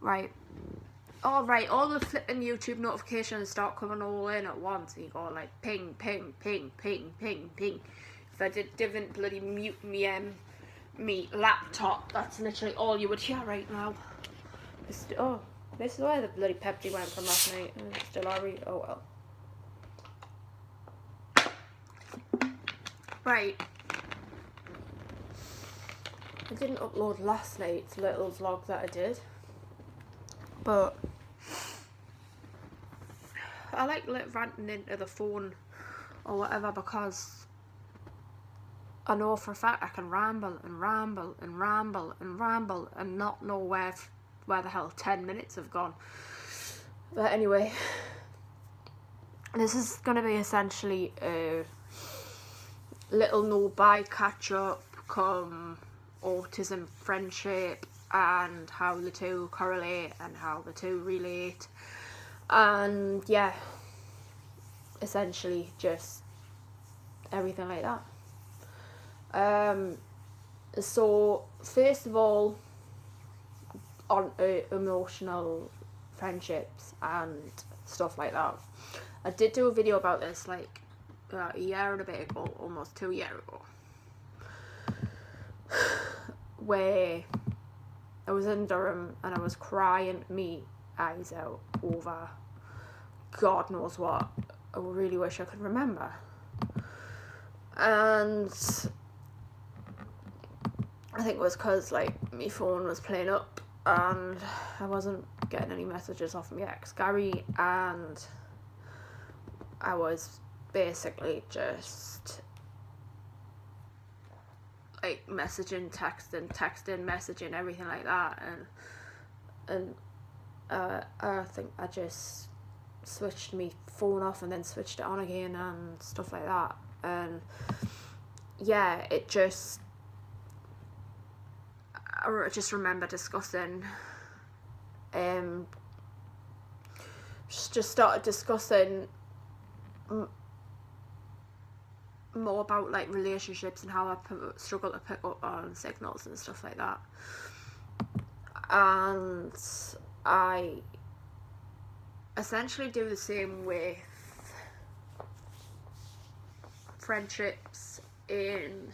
right. All right, all the flipping YouTube notifications start coming all in at once, and you go like ping, ping, ping, ping, ping, ping. If I didn't bloody mute me laptop, that's literally all you would hear right now. This is where the bloody Pepsi went from last night. Still are we? Oh well. Right. I didn't upload last night's little vlog that I did, but I like ranting into the phone or whatever because I know for a fact I can ramble and ramble and ramble and ramble and not know where the hell 10 minutes have gone. But anyway, this is going to be essentially a little no-bye catch-up come autism, friendship, and how the two correlate and how the two relate. And yeah, essentially just everything like that. So first of all, on emotional friendships and stuff like that, I did do a video about this like about a year and a bit ago, almost 2 years ago, where I was in Durham and I was crying me eyes out over God knows what. I really wish I could remember. And I think it was because like my phone was playing up and I wasn't getting any messages off my ex Gary, and I was basically just like messaging, messaging, everything like that, and I think I just switched my phone off and then switched it on again and stuff like that. And yeah, I just remember discussing, just started discussing more about like relationships and how I struggle to pick up on signals and stuff like that. And I essentially do the same with friendships, in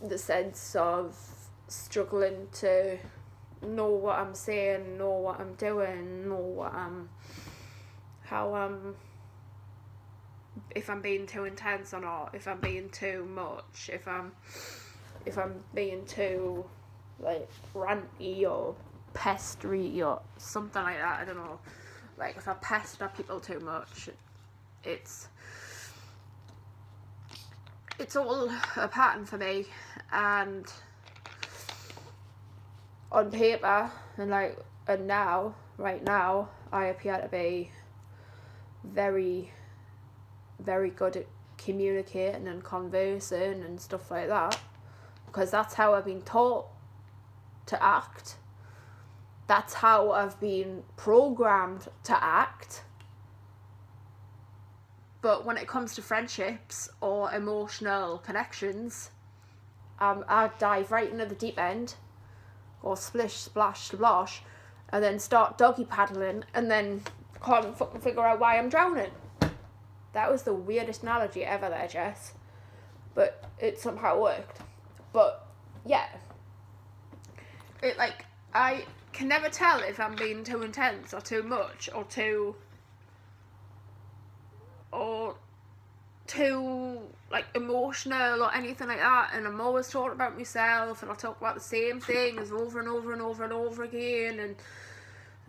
the sense of struggling to know what I'm saying, know what I'm doing, know what if I'm being too intense or not, if I'm being too much, if I'm being too like ranty or pestery or something like that. I don't know, like if I pester people too much, it's all a pattern for me. And on paper and now, right now, I appear to be very, very good at communicating and conversing and stuff like that, because that's how I've been taught to act. That's how I've been programmed to act. But when it comes to friendships or emotional connections, I dive right into the deep end, or splish, splash, splosh, and then start doggy paddling, and then can't fucking figure out why I'm drowning. That was the weirdest analogy ever there, Jess. But it somehow worked. But, yeah. I can never tell if I'm being too intense or too much or too like emotional or anything like that, and I'm always talking about myself, and I talk about the same things over and over and over and over again, and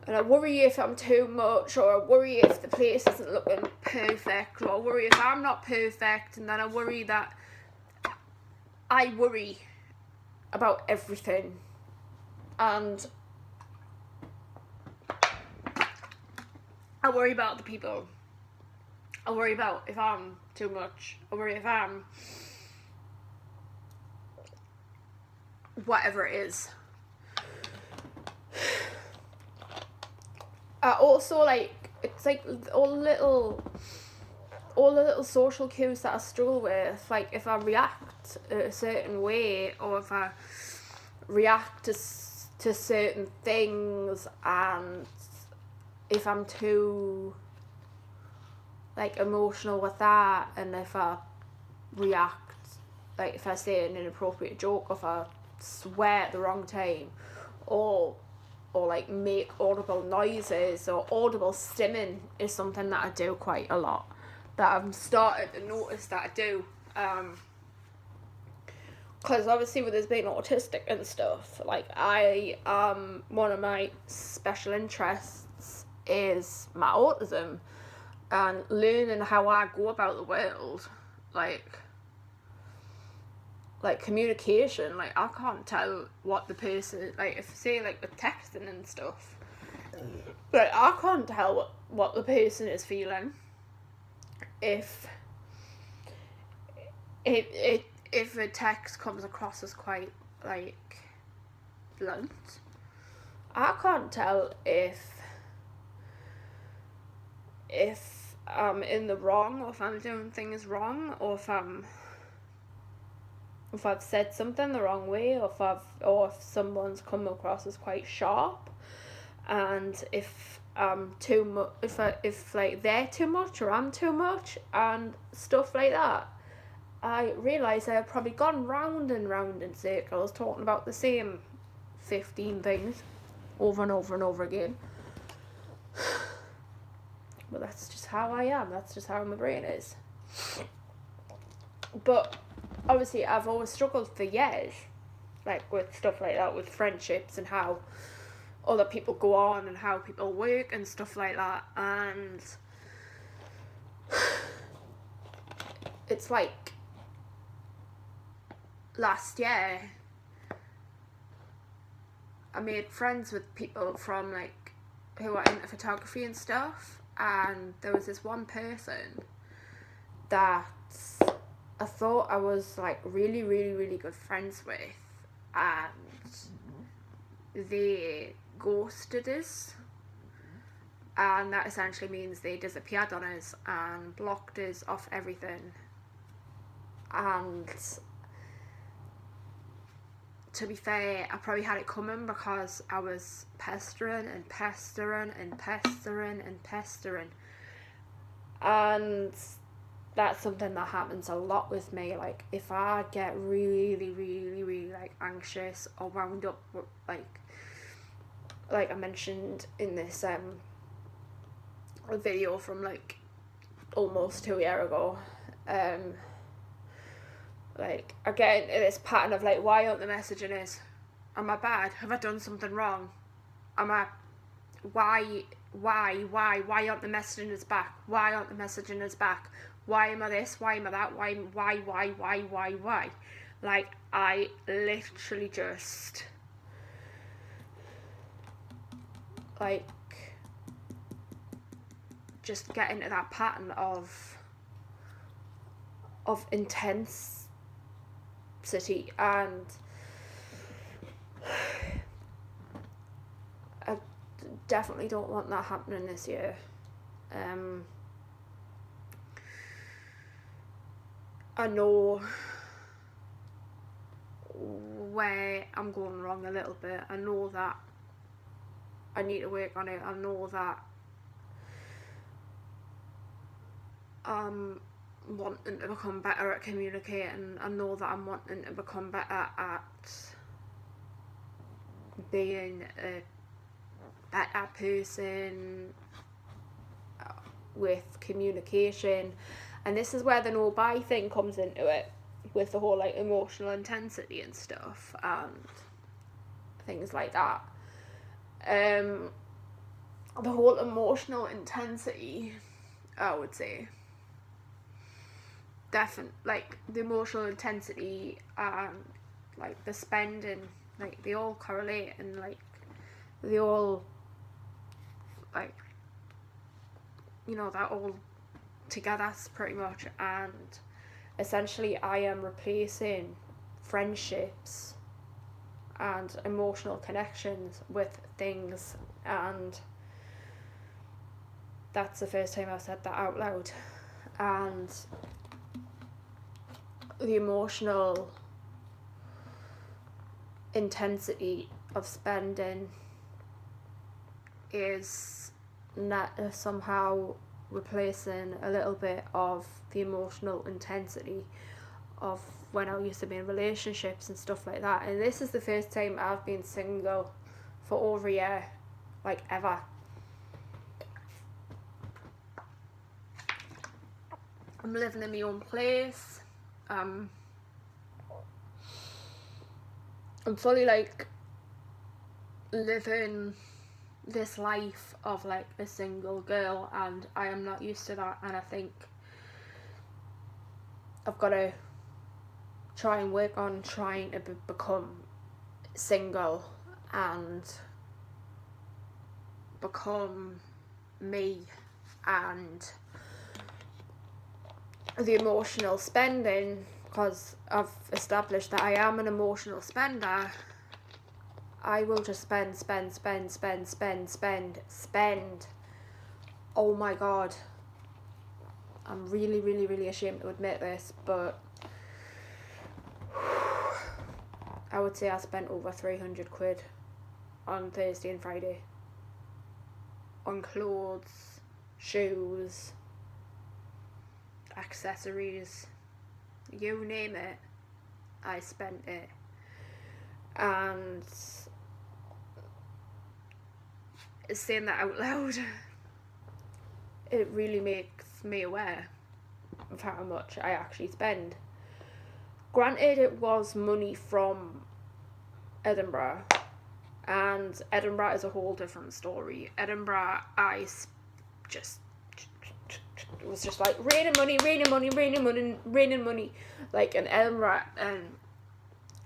I worry if I'm too much, or I worry if the place isn't looking perfect, or I worry if I'm not perfect, and then I worry about everything. And I worry about the people. I worry about if I'm too much. I worry if I'm whatever it is. I also it's like all the little social cues that I struggle with. Like if I react a certain way, or if I react to to certain things, and if I'm too like emotional with that, and if I react, like if I say an inappropriate joke, or if I swear at the wrong time, or like make audible noises, or audible stimming is something that I do quite a lot, that I'm starting to notice that I do, because obviously with us being autistic and stuff, like I one of my special interests is my autism, and learning how I go about the world, like communication. Like I can't tell what the person, like if say like with texting and stuff, like I can't tell what the person is feeling if a text comes across as quite like blunt. I can't tell if I'm in the wrong, or if I'm doing things wrong, or if I've said something the wrong way, or if someone's come across as quite sharp, and if I'm too much, if like they're too much or I'm too much, and stuff like that. I realise I've probably gone round and round in circles talking about the same 15 things over and over and over again. But that's just how I am. That's just how my brain is. But obviously I've always struggled for years, like with stuff like that, with friendships and how other people go on and how people work and stuff like that. And it's like last year I made friends with people from like who are into photography and stuff, and there was this one person that I thought I was like really, really, really good friends with, and they ghosted us, and that essentially means they disappeared on us and blocked us off everything. And to be fair, I probably had it coming because I was pestering and pestering and pestering and pestering, and that's something that happens a lot with me. Like if I get really, really, really like anxious or wound up, like I mentioned in this video from like almost 2 years ago, like I get into this pattern of like, why aren't the messaging us? Am I bad? Have I done something wrong? Why aren't the messaging us back? Why aren't the messaging us back? Why am I this? Why am I that? Why? Like I literally just get into that pattern of intensity, and I definitely don't want that happening this year. I know where I'm going wrong a little bit. I know that I need to work on it. I know that I'm wanting to become better at communicating. I know that I'm wanting to become better at being a better person with communication. And this is where the no bye thing comes into it, with the whole like emotional intensity and stuff and things like that. The whole emotional intensity, I would say, definitely, like the emotional intensity and like the spending, like they all correlate, and like they all, like, you know, that all together pretty much. And essentially I am replacing friendships and emotional connections with things, and that's the first time I've said that out loud. And the emotional intensity of spending is not somehow replacing a little bit of the emotional intensity of when I used to be in relationships and stuff like that. And this is the first time I've been single for over a year, like ever. I'm living in my own place. I'm fully like living this life of like a single girl, and I am not used to that, and I think I've got to try and work on trying to become single and become me. And the emotional spending, because I've established that I am an emotional spender, I will just spend. Oh my god. I'm really ashamed to admit this, but I would say I spent over 300 quid on Thursday and Friday on clothes, shoes, accessories, you name it, I spent it. And saying that out loud, it really makes me aware of how much I actually spend. Granted, it was money from Edinburgh, and Edinburgh is a whole different story. Edinburgh, it was just like raining money, like in Edinburgh. And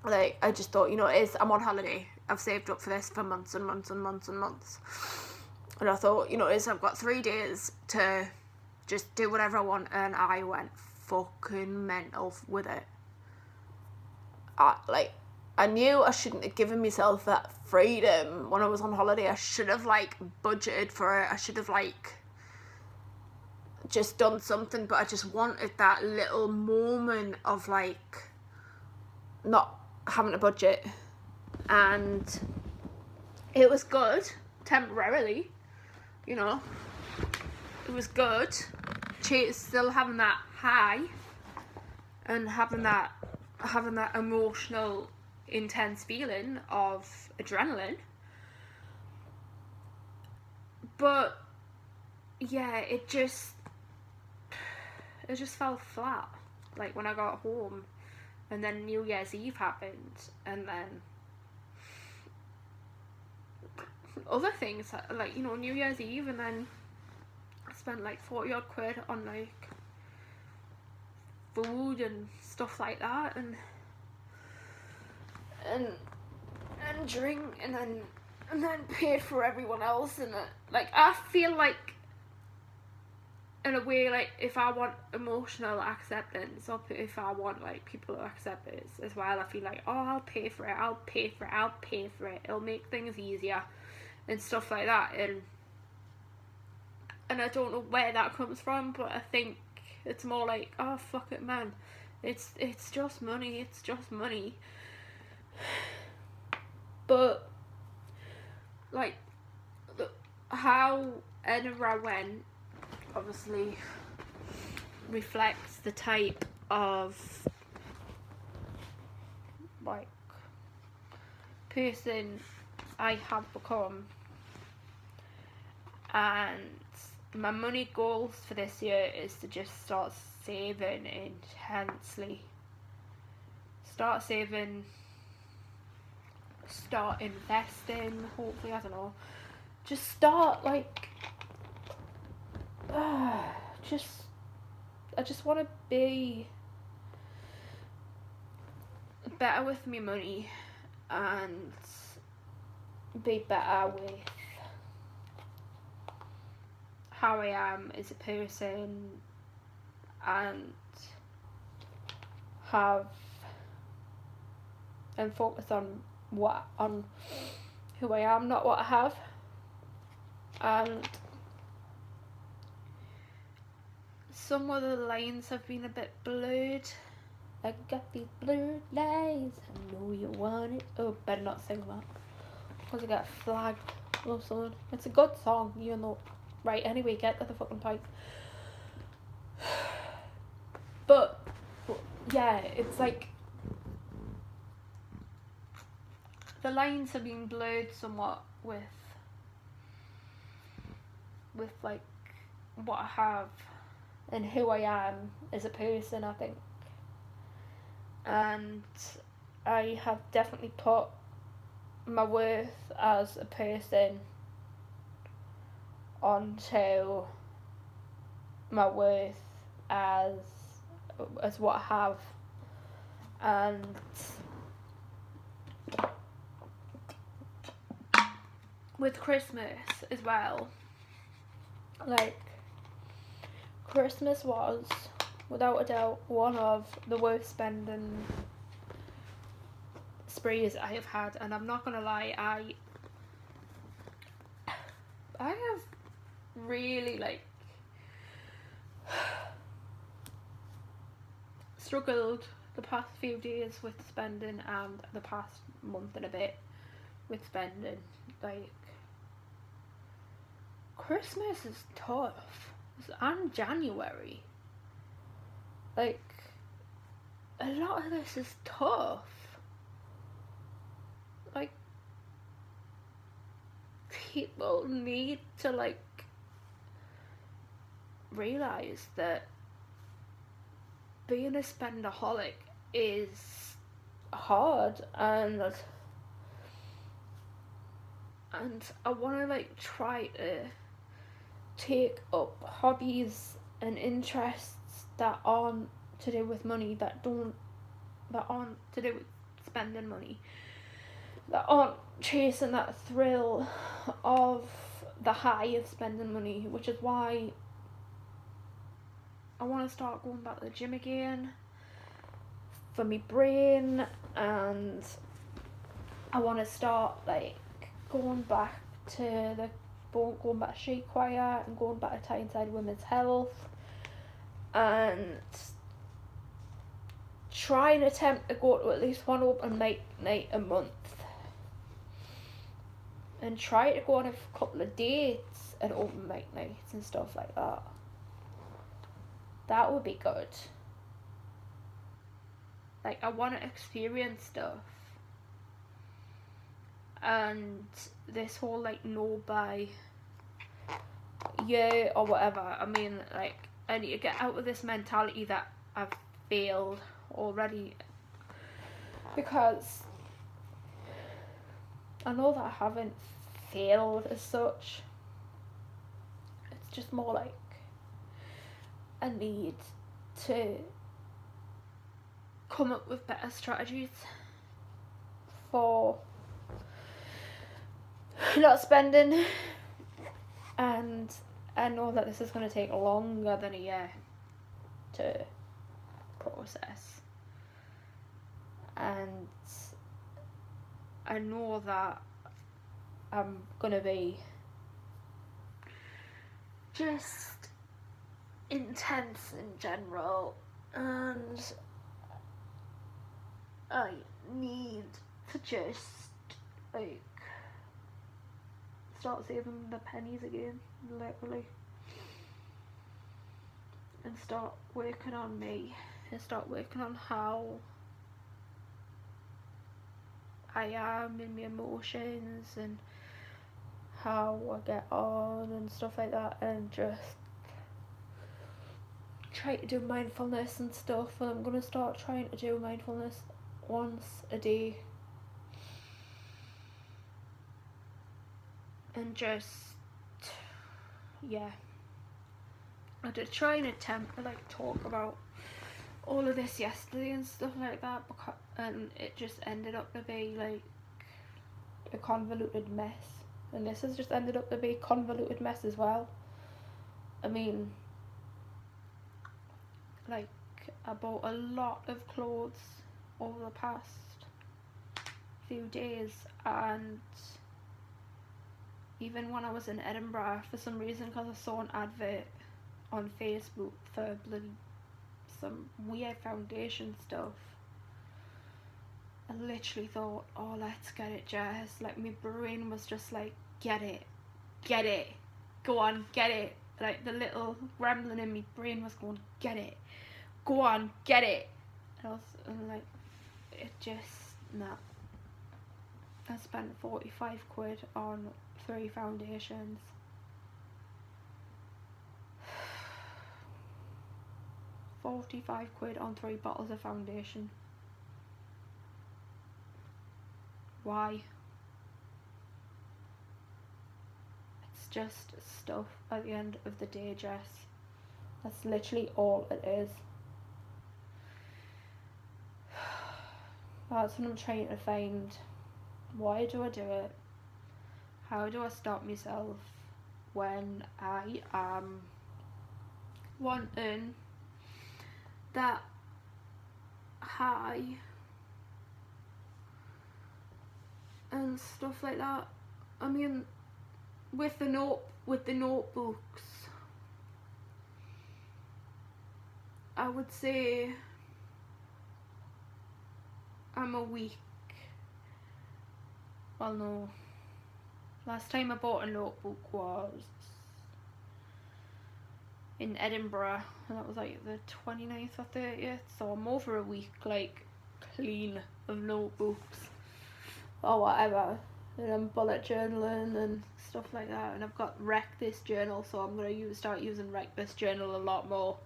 like I just thought, I'm on holiday, I've saved up for this for months and months, and I thought, I've got 3 days to just do whatever I want, and I went fucking mental with it. I knew I shouldn't have given myself that freedom when I was on holiday. I should have like budgeted for it. I should have like just done something, but I just wanted that little moment of like not having a budget. And it was good temporarily, it was good. Still having that high and having that emotional intense feeling of adrenaline, but yeah, it just fell flat like when I got home. And then New Year's Eve happened, and then other things like New Year's Eve, and then I spent like 40 odd quid on like food and stuff like that, and drink, and then paid for everyone else. And like I feel like in a way, like if I want emotional acceptance, or if I want like people to accept it as well, I feel like, oh, I'll pay for it, it'll make things easier and stuff like that. And I don't know where that comes from, but I think it's more like, oh fuck it, man, it's just money, but like how Edinburgh went obviously reflects the type of like person I have become. And my money goals for this year is to just start saving intensely. Start investing, hopefully, I don't know. Just start like I just want to be better with my money and be better with how I am as a person, and focus on who I am, not what I have. And some of the lines have been a bit blurred. I got these blurred lines, I know you want it. Oh, better not sing that. because I get flagged or something. It's a good song, you know. Right, anyway, get to the fucking point. But, yeah, it's like, the lines have been blurred somewhat with like, what I have and who I am as a person, I think. And I have definitely put my worth as a person onto my worth as what I have. And with Christmas as well, like, Christmas was without a doubt one of the worst spending sprees I have had, and I'm not gonna lie, I have really, like, struggled the past few days with spending, and the past month and a bit with spending. Like, Christmas is tough, and January. Like, a lot of this is tough. Like, people need to, like, realise that being a spendaholic is hard, and I want to, like, try to take up hobbies and interests that aren't to do with money, that aren't to do with spending money, that aren't chasing that thrill of the high of spending money, which is why I want to start going back to the gym again for my brain, and I want to start, like, going back to She Choir and going back to Tyneside Women's Health, and try and attempt to go to at least one open mic night a month, and try to go on a couple of dates at open mic nights and stuff like that. That would be good. Like, I want to experience stuff. And this whole, like, no by year or whatever, I mean, like, I need to get out of this mentality that I've failed already, because I know that I haven't failed as such. It's just more like I need to come up with better strategies for not spending, and I know that this is going to take longer than a year to process, and I know that I'm going to be just intense in general, and I need to just, like, start saving the pennies again, literally, and start working on me, and start working on how I am in my emotions and how I get on and stuff like that, and just try to do mindfulness and stuff. And I'm going to start trying to do mindfulness once a day, and just, yeah, I did try and attempt to, like, talk about all of this yesterday and stuff like that, and it just ended up to be, like, a convoluted mess, and this has just ended up to be a convoluted mess as well. I mean, like, I bought a lot of clothes over the past few days, and even when I was in Edinburgh, for some reason, because I saw an advert on Facebook for, bloody, some weird foundation stuff, I literally thought, oh, let's get it, Jess. Like, my brain was just like, get it, go on, get it. Like, the little gremlin in my brain was going, get it, go on, get it. And like, it just, nah. I spent 45 quid on 3 foundations. £45 on 3 bottles of foundation. Why? It's just stuff at the end of the day, Jess. That's literally all it is. That's what I'm trying to find. Why do I do it? How do I stop myself when I am wanting that high and stuff like that? I mean, with the notebooks, I would say I'm a week. Well, no. Last time I bought a notebook was in Edinburgh, and that was like the 29th or 30th, so I'm over a week, like, clean of notebooks or whatever, and I'm bullet journaling and stuff like that, and I've got Wreck This Journal, so I'm going to start using Wreck This Journal a lot more.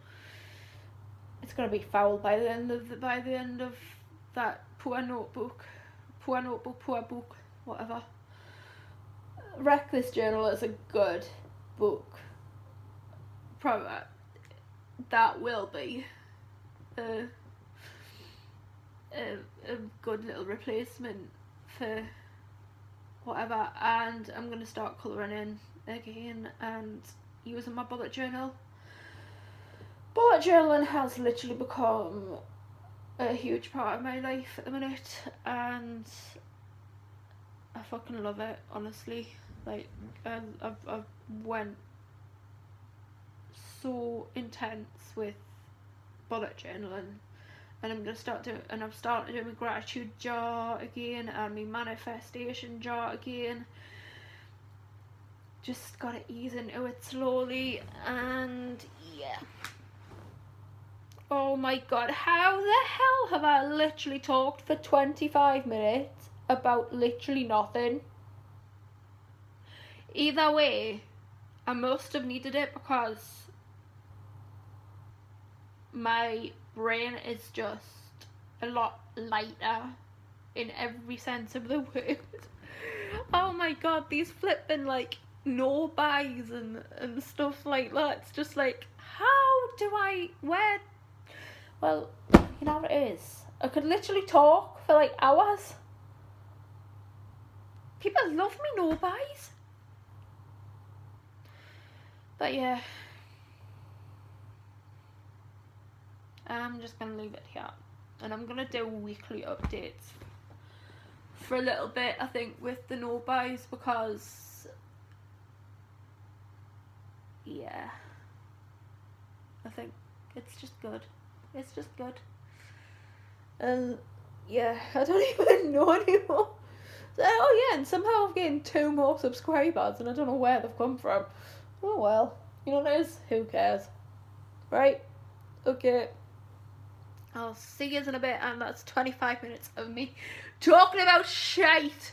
It's going to be foul by the end of that poor book, whatever. Wreck This Journal is a good book. Probably that will be a good little replacement for whatever, and I'm going to start colouring in again and using my bullet journal. Bullet journaling has literally become a huge part of my life at the minute, and I fucking love it, honestly. Like, I've went so intense with bullet journaling, and I'm gonna start doing, and I've started doing my gratitude jar again and my manifestation jar again. Just gotta ease into it slowly, and yeah. Oh my god, how the hell have I literally talked for 25 minutes about literally nothing? Either way, I must have needed it because my brain is just a lot lighter in every sense of the word. Oh my god, these flipping like no buys and stuff like that. It's just like, how do I, where? Well, you know what it is? I could literally talk for like hours. People love me no buys. But yeah, I'm just going to leave it here. And I'm going to do weekly updates for a little bit, I think, with the no buys, because, yeah, I think it's just good. It's just good. And yeah, I don't even know anymore. So, oh yeah, and somehow I've gained 2 more subscribers and I don't know where they've come from. Oh well, you know what it is? Who cares? Right? Okay. I'll see you in a bit, and that's 25 minutes of me talking about shite.